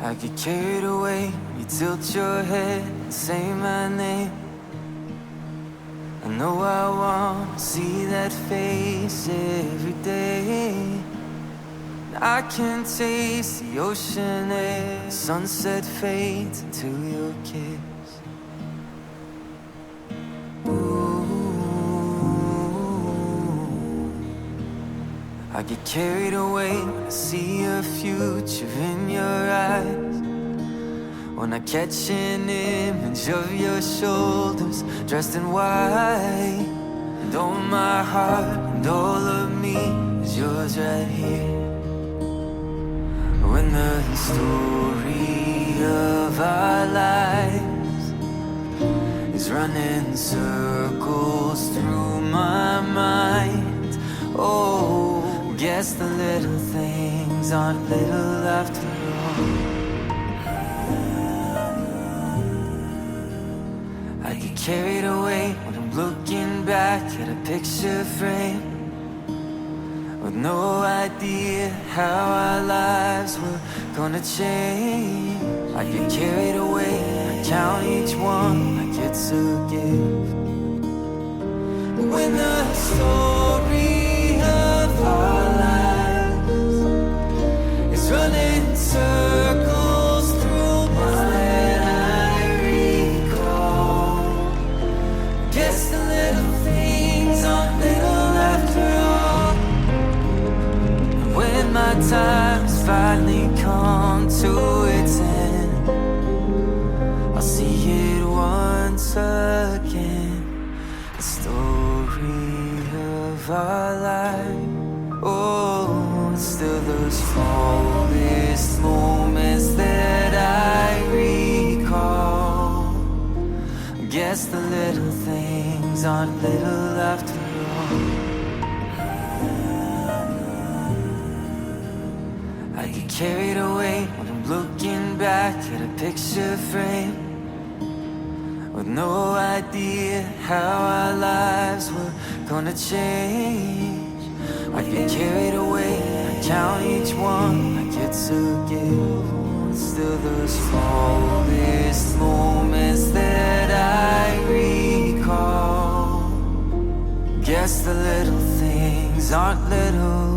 I get carried away when you tilt your head and say my name. I know I want to see that face every day. I can taste the ocean air, the sunset fades into your kiss. Ooh, I get carried away when I see a future in your eyes. When I catch an image of your shoulders dressed in white, and all my heart and all of me is yours right here. When the story of our lives is running circles through my mind, oh, guess the little things aren't little after all. I get carried away when I'm looking back at a picture frame, with no idea how our lives were gonna change. I get carried away, I count each one I get to give. When the story of our lives is running circles through my head, I recall, guess the little things aren't little after all. When my time's finally come to its end, I'll see it once again. The story of our life. Oh, it's still those smallest moments that I recall. Guess the little things aren't little after all. I get carried away when I'm looking back at a picture frame, with no idea how our lives were gonna change. I get carried away, I count each one I get to give. Still the smallest moments that I recall. Guess the little things aren't little.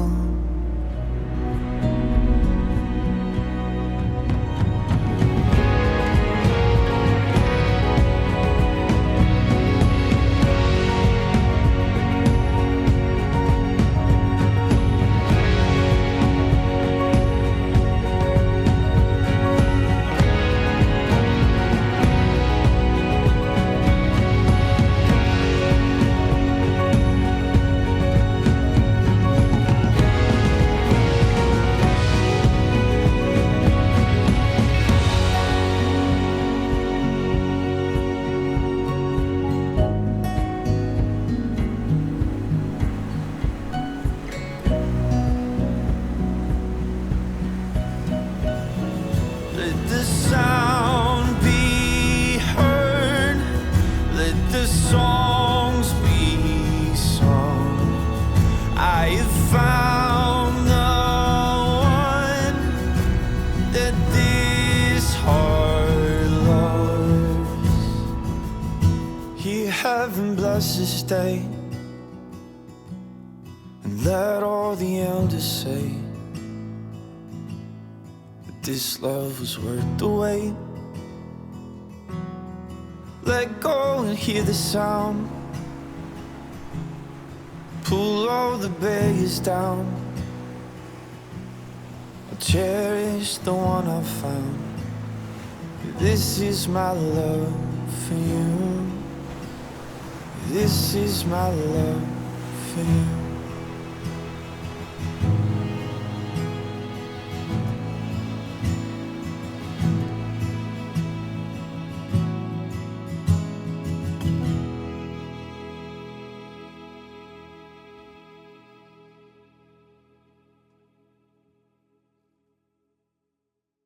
Heaven bless this day, and let all the elders say that this love was worth the wait. Let go and hear the sound, pull all the barriers down. I'll cherish the one I found. This is my love for you. This is my love for you.